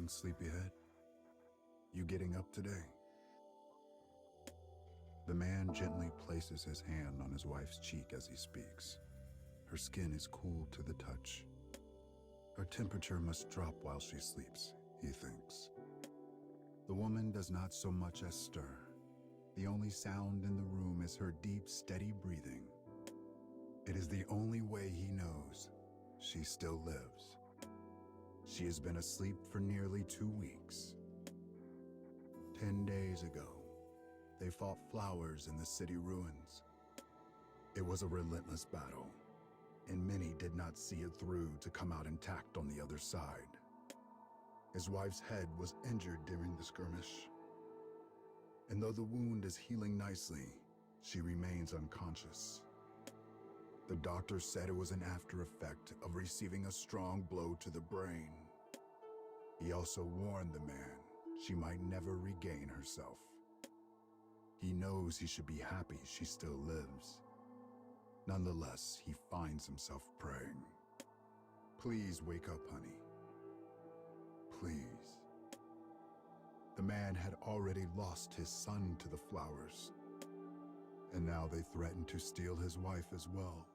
Feeling sleepyhead? You getting up today? The man gently places his hand on his wife's cheek as he speaks. Her skin is cool to the touch. Her temperature must drop while she sleeps, he thinks. The woman does not so much as stir. The only sound in the room is her deep, steady breathing. It is the only way he knows she still lives. She has been asleep for nearly 2 weeks. 10 days ago, they fought flowers in the city ruins. It was a relentless battle, and many did not see it through to come out intact on the other side. His wife's head was injured during the skirmish, and though the wound is healing nicely, she remains unconscious. The doctor said it was an after effect of receiving a strong blow to the brain. He also warned the man she might never regain herself. He knows he should be happy she still lives. Nonetheless, he finds himself praying. Please wake up, honey. Please. The man had already lost his son to the flowers, and now they threaten to steal his wife as well.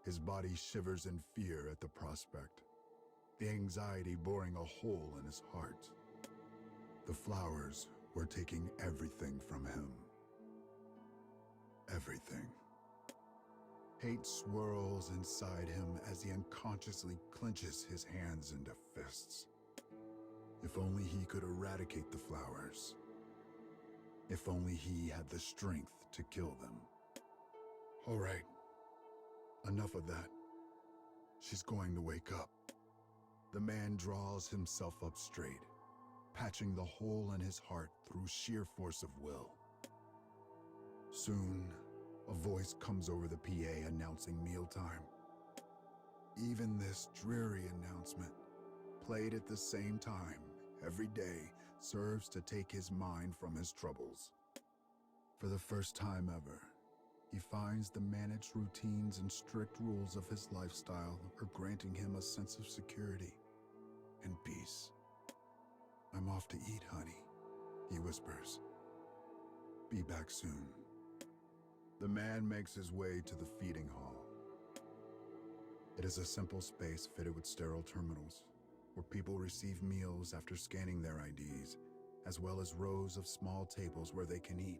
His body shivers in fear at the prospect, the anxiety boring a hole in his heart. The flowers were taking everything from him. Everything. Hate swirls inside him as he unconsciously clenches his hands into fists. If only he could eradicate the flowers. If only he had the strength to kill them. All right. Enough of that. She's going to wake up. The man draws himself up straight, patching the hole in his heart through sheer force of will. Soon, a voice comes over the PA announcing mealtime. Even this dreary announcement, played at the same time every day, serves to take his mind from his troubles. For the first time ever, he finds the managed routines and strict rules of his lifestyle are granting him a sense of security and peace. I'm off to eat, honey, he whispers. Be back soon. The man makes his way to the feeding hall. It is a simple space fitted with sterile terminals, where people receive meals after scanning their IDs, as well as rows of small tables where they can eat.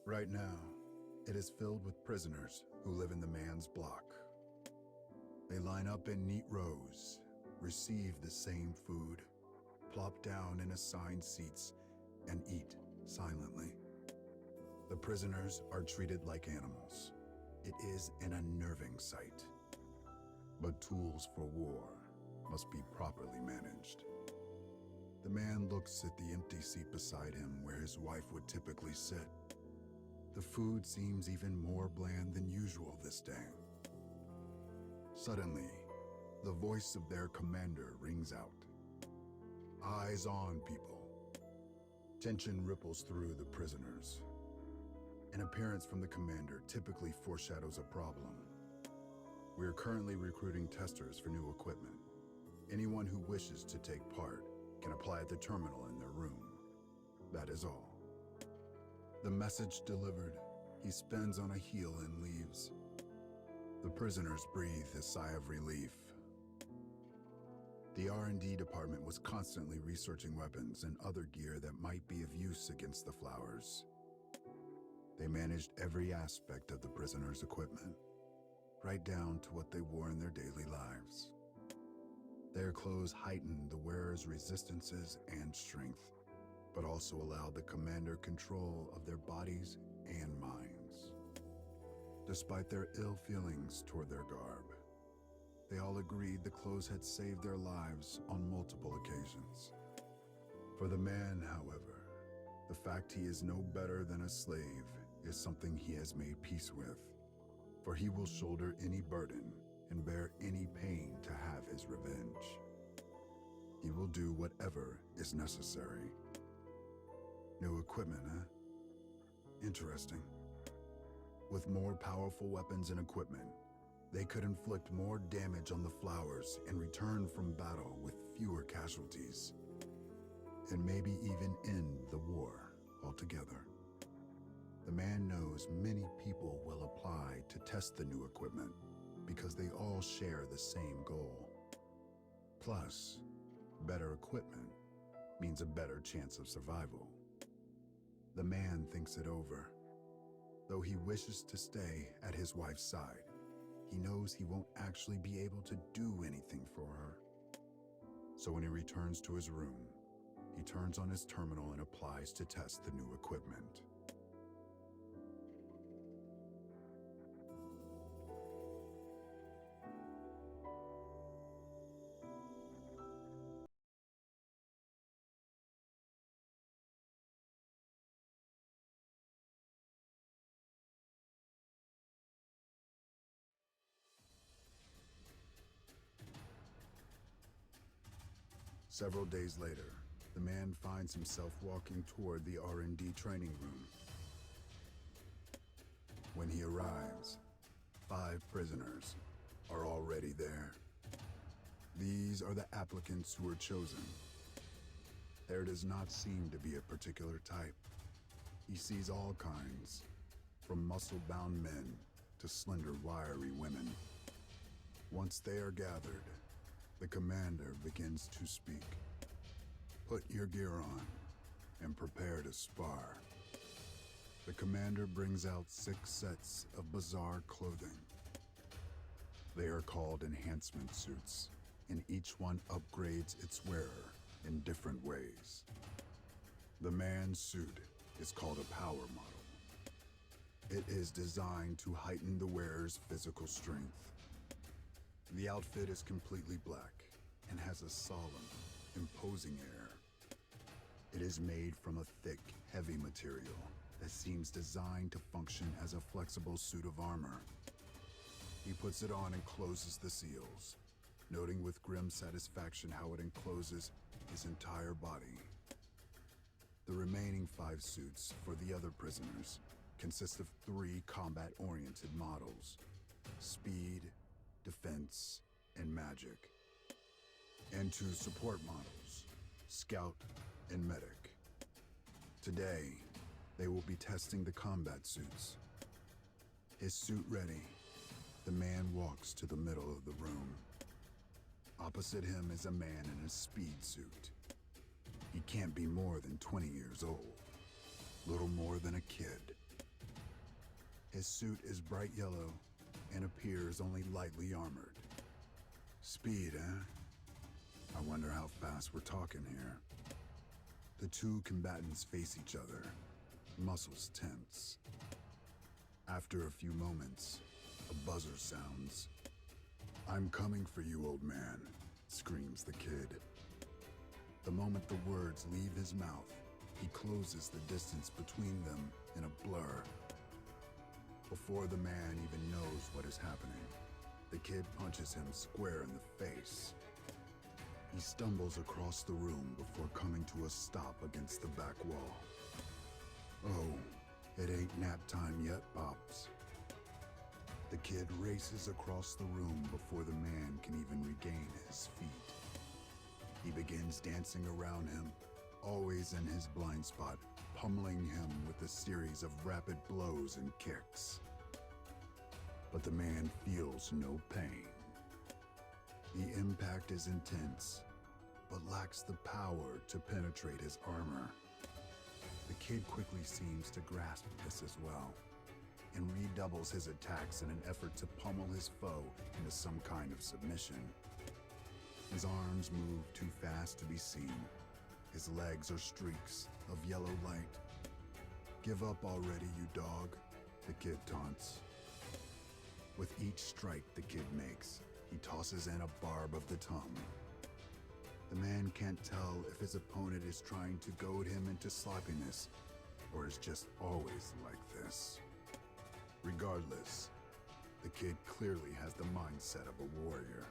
Right now, it is filled with prisoners who live in the man's block. They line up in neat rows, receive the same food, plop down in assigned seats, and eat silently. The prisoners are treated like animals. It is an unnerving sight. But tools for war must be properly managed. The man looks at the empty seat beside him where his wife would typically sit. The food seems even more bland than usual this day. Suddenly, the voice of their commander rings out. Eyes on, people. Tension ripples through the prisoners. An appearance from the commander typically foreshadows a problem. We are currently recruiting testers for new equipment. Anyone who wishes to take part can apply at the terminal in their room. That is all. The message delivered, he spins on a heel and leaves. The prisoners breathe a sigh of relief. The R&D Department was constantly researching weapons and other gear that might be of use against the flowers. They managed every aspect of the prisoners' equipment, right down to what they wore in their daily lives. Their clothes heightened the wearer's resistances and strength, but also allowed the commander control of their bodies and minds. Despite their ill feelings toward their garb, they all agreed the clothes had saved their lives on multiple occasions. For the man, however, the fact he is no better than a slave is something he has made peace with, for he will shoulder any burden and bear any pain to have his revenge. He will do whatever is necessary. New equipment, huh? Interesting. With more powerful weapons and equipment, They could inflict more damage on the flowers and return from battle with fewer casualties, and maybe even end the war altogether. The man knows many people will apply to test the new equipment because they all share the same goal. Plus, better equipment means a better chance of survival. The man thinks it over. Though he wishes to stay at his wife's side, he knows he won't actually be able to do anything for her. So when he returns to his room, he turns on his terminal and applies to test the new equipment. Several days later, the man finds himself walking toward the R&D training room. When he arrives, 5 prisoners are already there. These are the applicants who were chosen. There does not seem to be a particular type. He sees all kinds, from muscle-bound men to slender, wiry women. Once they are gathered, the commander begins to speak. Put your gear on and prepare to spar. The commander brings out 6 sets of bizarre clothing. They are called enhancement suits, and each one upgrades its wearer in different ways. The man's suit is called a power model. It is designed to heighten the wearer's physical strength. The outfit is completely black and has a solemn, imposing air. It is made from a thick, heavy material that seems designed to function as a flexible suit of armor. He puts it on and closes the seals, noting with grim satisfaction how it encloses his entire body. The remaining 5 suits for the other prisoners consist of 3 combat-oriented models: speed, defense, and magic, and 2 support models, scout and medic. Today, they will be testing the combat suits. His suit ready, the man walks to the middle of the room. Opposite him is a man in a speed suit. He can't be more than 20 years old, little more than a kid. His suit is bright yellow and appears only lightly armored. Speed, eh? I wonder how fast we're talking here. The 2 combatants face each other, muscles tense. After a few moments, a buzzer sounds. "I'm coming for you, old man," screams the kid. The moment the words leave his mouth, he closes the distance between them in a blur. Before the man even knows what is happening, the kid punches him square in the face. He stumbles across the room before coming to a stop against the back wall. "Oh, it ain't nap time yet, Pops." The kid races across the room before the man can even regain his feet. He begins dancing around him, always in his blind spot, pummeling him with a series of rapid blows and kicks. But the man feels no pain. The impact is intense, but lacks the power to penetrate his armor. The kid quickly seems to grasp this as well, and redoubles his attacks in an effort to pummel his foe into some kind of submission. His arms move too fast to be seen. His legs are streaks of yellow light. "Give up already, you dog," the kid taunts. With each strike the kid makes, he tosses in a barb of the tongue. The man can't tell if his opponent is trying to goad him into sloppiness, or is just always like this. Regardless, the kid clearly has the mindset of a warrior.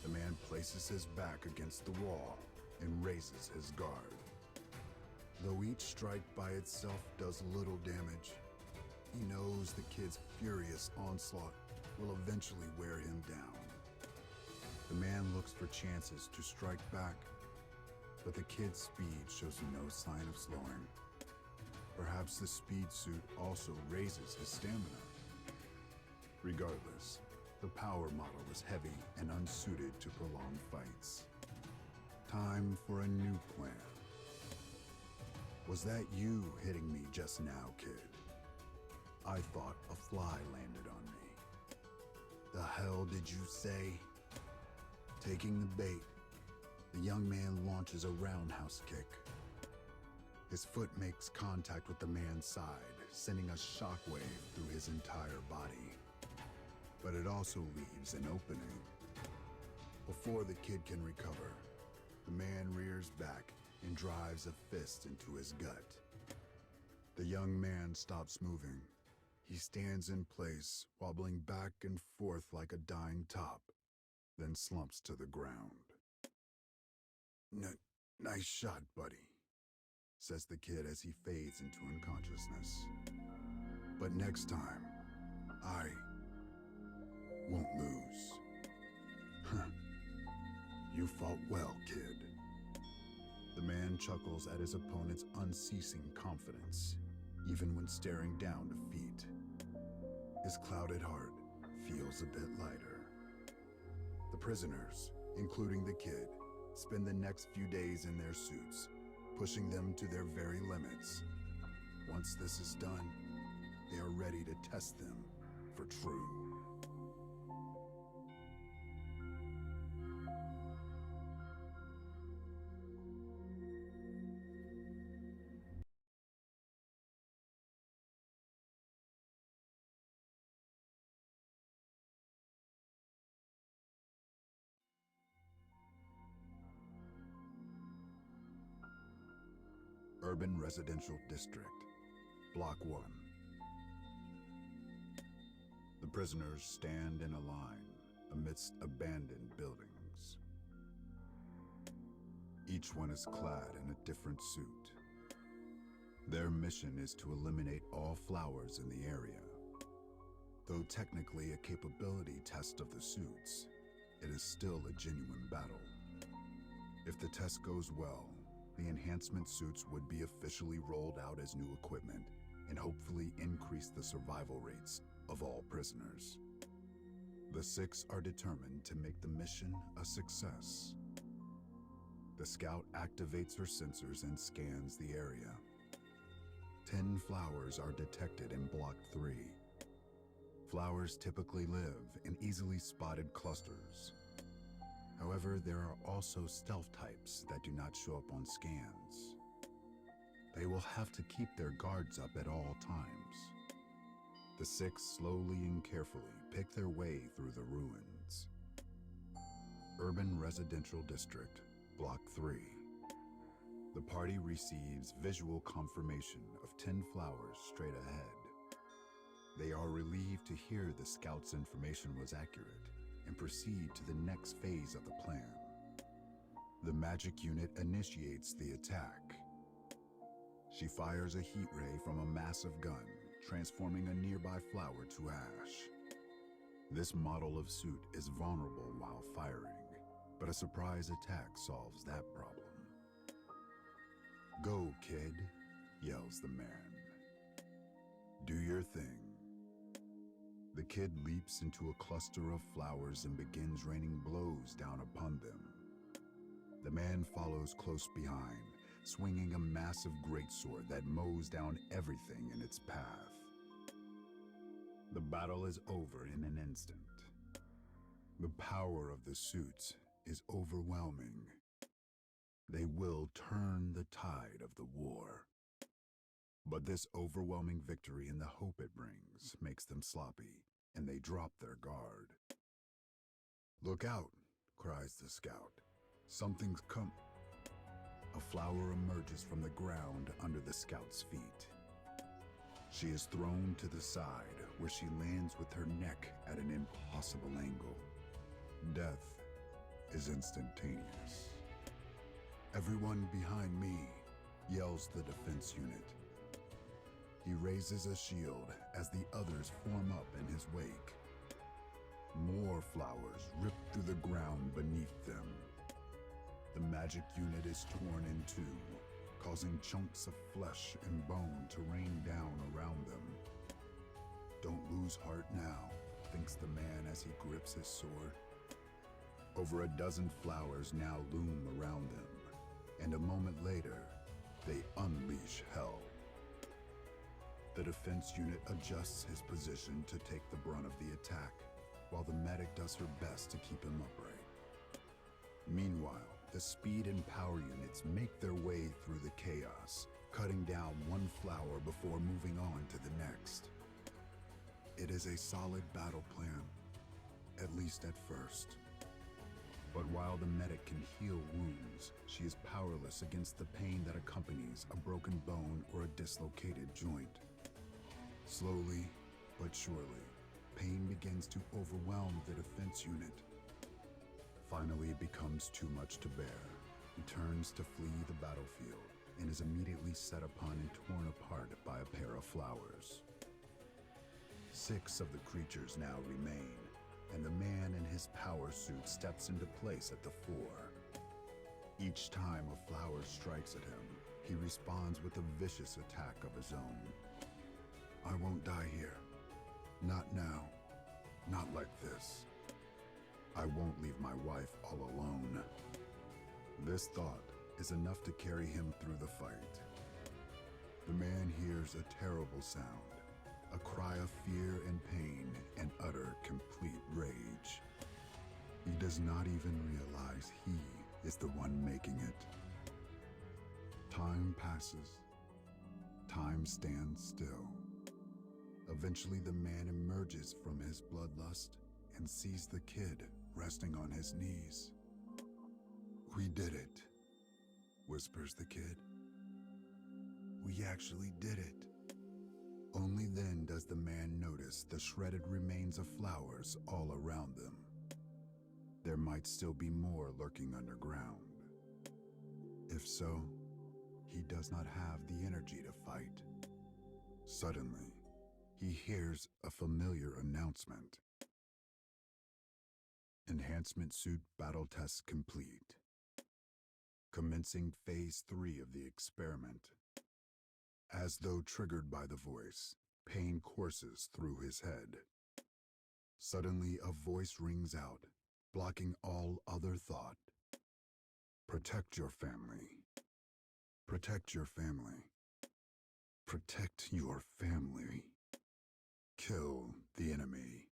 The man places his back against the wall and raises his guard. Though each strike by itself does little damage, he knows the kid's furious onslaught will eventually wear him down. The man looks for chances to strike back, but the kid's speed shows no sign of slowing. Perhaps the speed suit also raises his stamina. Regardless, the power model is heavy and unsuited to prolonged fights. Time for a new plan. Was that you hitting me just now, kid? I thought a fly landed on me. The hell did you say? Taking the bait, the young man launches a roundhouse kick. His foot makes contact with the man's side, sending a shockwave through his entire body. But it also leaves an opening. Before the kid can recover, the man rears back and drives a fist into his gut. The young man stops moving. He stands in place, wobbling back and forth like a dying top, then slumps to the ground. Nice shot, buddy, says the kid as he fades into unconsciousness. But next time, I won't lose. You fought well, kid. The man chuckles at his opponent's unceasing confidence, even when staring down defeat. His clouded heart feels a bit lighter. The prisoners, including the kid, spend the next few days in their suits, pushing them to their very limits. Once this is done, they are ready to test them for true. Urban Residential District, Block 1. The prisoners stand in a line amidst abandoned buildings. Each one is clad in a different suit. Their mission is to eliminate all flowers in the area. Though technically a capability test of the suits, it is still a genuine battle. If the test goes well, the enhancement suits would be officially rolled out as new equipment and hopefully increase the survival rates of all prisoners. The 6 are determined to make the mission a success. The scout activates her sensors and scans the area. 10 flowers are detected in Block 3. Flowers typically live in easily spotted clusters. However, there are also stealth types that do not show up on scans. They will have to keep their guards up at all times. The 6 slowly and carefully pick their way through the ruins. Urban Residential District, Block 3. The party receives visual confirmation of 10 flowers straight ahead. They are relieved to hear the scout's information was accurate and proceed to the next phase of the plan. The magic unit initiates the attack. She fires a heat ray from a massive gun, transforming a nearby flower to ash. This model of suit is vulnerable while firing, but a surprise attack solves that problem. "Go, kid," yells the man. "Do your thing." The kid leaps into a cluster of flowers and begins raining blows down upon them. The man follows close behind, swinging a massive greatsword that mows down everything in its path. The battle is over in an instant. The power of the suits is overwhelming. They will turn the tide of the war. But this overwhelming victory and the hope it brings makes them sloppy, and they drop their guard. "Look out," cries the scout. "Something's come." A flower emerges from the ground under the scout's feet. She is thrown to the side, where she lands with her neck at an impossible angle. Death is instantaneous. "Everyone behind me," yells the defense unit. He raises a shield as the others form up in his wake. More flowers rip through the ground beneath them. The magic unit is torn in two, causing chunks of flesh and bone to rain down around them. Don't lose heart now, thinks the man as he grips his sword. Over a dozen flowers now loom around them, and a moment later, they unleash hell. The defense unit adjusts his position to take the brunt of the attack, while the medic does her best to keep him upright. Meanwhile, the speed and power units make their way through the chaos, cutting down one flower before moving on to the next. It is a solid battle plan, at least at first. But while the medic can heal wounds, she is powerless against the pain that accompanies a broken bone or a dislocated joint. Slowly, but surely, pain begins to overwhelm the defense unit. Finally, it becomes too much to bear. He turns to flee the battlefield and is immediately set upon and torn apart by a pair of flowers. 6 of the creatures now remain, and the man in his power suit steps into place at the fore. Each time a flower strikes at him, he responds with a vicious attack of his own. I won't die here. Not now. Not like this. I won't leave my wife all alone. This thought is enough to carry him through the fight. The man hears a terrible sound, a cry of fear and pain and utter complete rage. He does not even realize he is the one making it. Time passes. Time stands still. Eventually, the man emerges from his bloodlust and sees the kid resting on his knees. We did it, whispers the kid. We actually did it. Only then does the man notice the shredded remains of flowers all around them. There might still be more lurking underground. If so, he does not have the energy to fight. Suddenly, he hears a familiar announcement. Enhancement suit battle tests complete. Commencing phase 3 of the experiment. As though triggered by the voice, pain courses through his head. Suddenly, a voice rings out, blocking all other thought. Protect your family. Protect your family. Protect your family. Kill the enemy.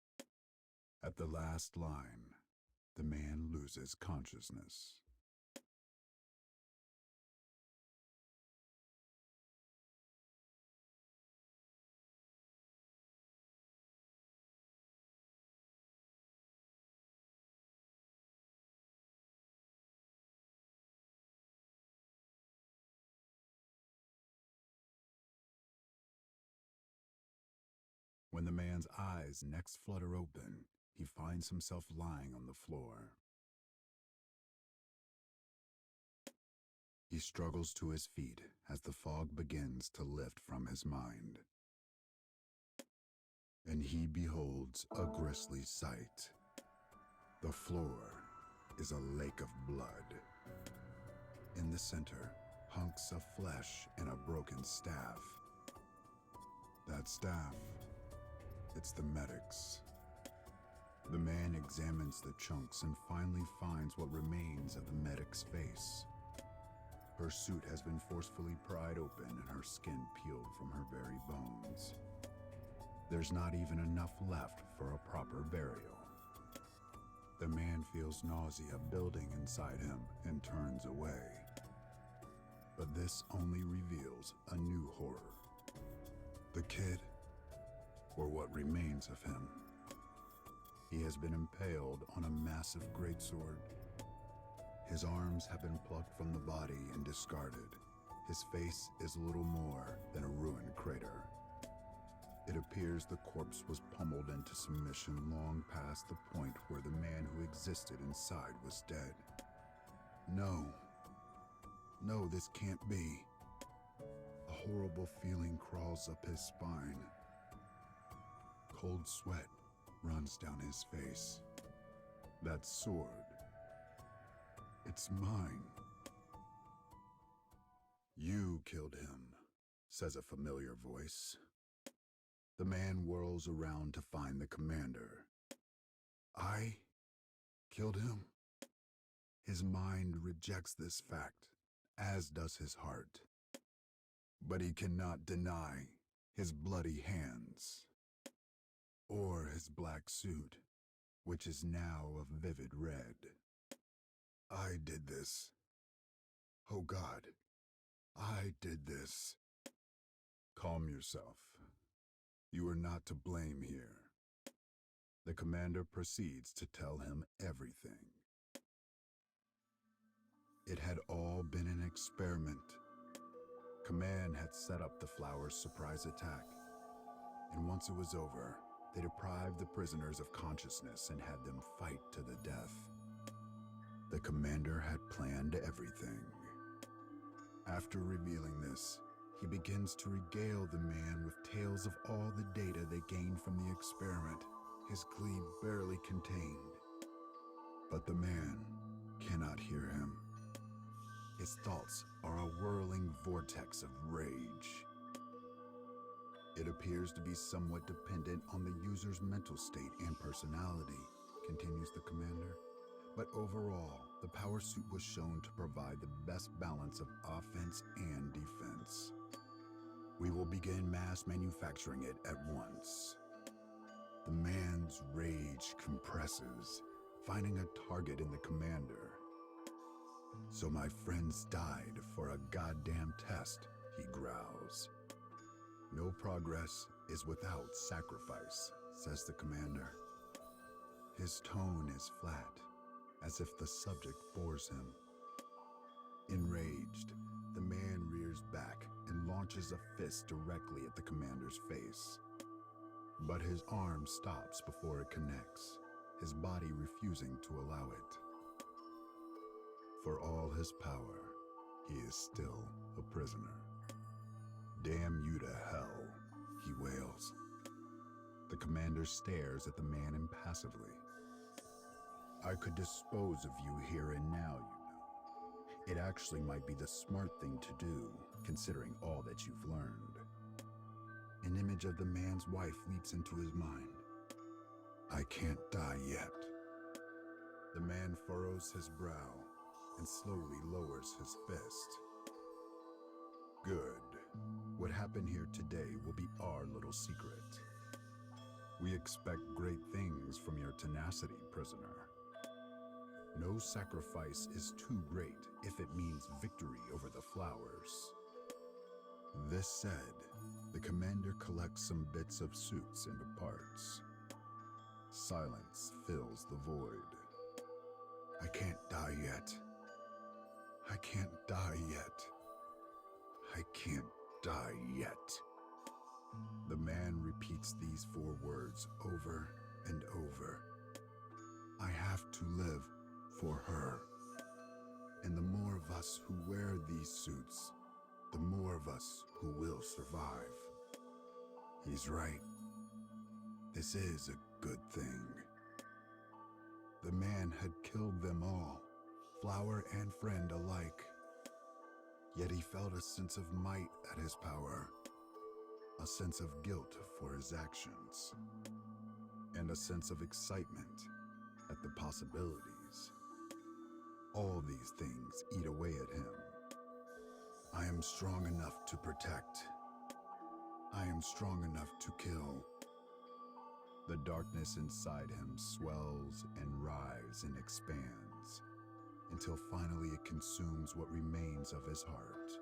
At the last line, the man loses consciousness. When the man's eyes next flutter open, he finds himself lying on the floor. He struggles to his feet as the fog begins to lift from his mind. And he beholds a grisly sight. The floor is a lake of blood. In the center, hunks of flesh and a broken staff. That staff, it's the medic's. The man examines the chunks and finally finds what remains of the medic's face. Her suit has been forcefully pried open and her skin peeled from her very bones. There's not even enough left for a proper burial. The man feels nausea building inside him and turns away. But this only reveals a new horror. The kid, or what remains of him. He has been impaled on a massive greatsword. His arms have been plucked from the body and discarded. His face is little more than a ruined crater. It appears the corpse was pummeled into submission long past the point where the man who existed inside was dead. No, this can't be. A horrible feeling crawls up his spine. Cold sweat runs down his face. That sword, it's mine. You killed him, says a familiar voice. The man whirls around to find the commander. I killed him? His mind rejects this fact, as does his heart. But he cannot deny his bloody hands, or his black suit, which is now of vivid red. I did this. Oh God, I did this. Calm yourself. You are not to blame here. The commander proceeds to tell him everything. It had all been an experiment. Command had set up the Flowers' surprise attack, and once it was over, they deprived the prisoners of consciousness and had them fight to the death. The commander had planned everything. After revealing this, he begins to regale the man with tales of all the data they gained from the experiment, his glee barely contained. But the man cannot hear him. His thoughts are a whirling vortex of rage. It appears to be somewhat dependent on the user's mental state and personality, continues the commander. But overall, the power suit was shown to provide the best balance of offense and defense. We will begin mass manufacturing it at once. The man's rage compresses, finding a target in the commander. So my friends died for a goddamn test, he growls. No progress is without sacrifice, says the commander. His tone is flat, as if the subject bores him. Enraged, the man rears back and launches a fist directly at the commander's face. But his arm stops before it connects, his body refusing to allow it. For all his power, he is still a prisoner. Damn you to hell, he wails. The commander stares at the man impassively. I could dispose of you here and now, you know. It actually might be the smart thing to do, considering all that you've learned. An image of the man's wife leaps into his mind. I can't die yet. The man furrows his brow and slowly lowers his fist. Good. What happened here today will be our little secret. We expect great things from your tenacity, prisoner. No sacrifice is too great if it means victory over the Flowers. This said, the commander collects some bits of suits into parts. Silence fills the void. I can't die yet. I can't die yet. I can't die yet. The man repeats these 4 words over and over. I have to live for her. And the more of us who wear these suits, the more of us who will survive. He's right. This is a good thing. The man had killed them all, flower and friend alike. Yet he felt a sense of might at his power, a sense of guilt for his actions, and a sense of excitement at the possibilities. All these things eat away at him. I am strong enough to protect. I am strong enough to kill. The darkness inside him swells and writhes and expands, until finally it consumes what remains of his heart.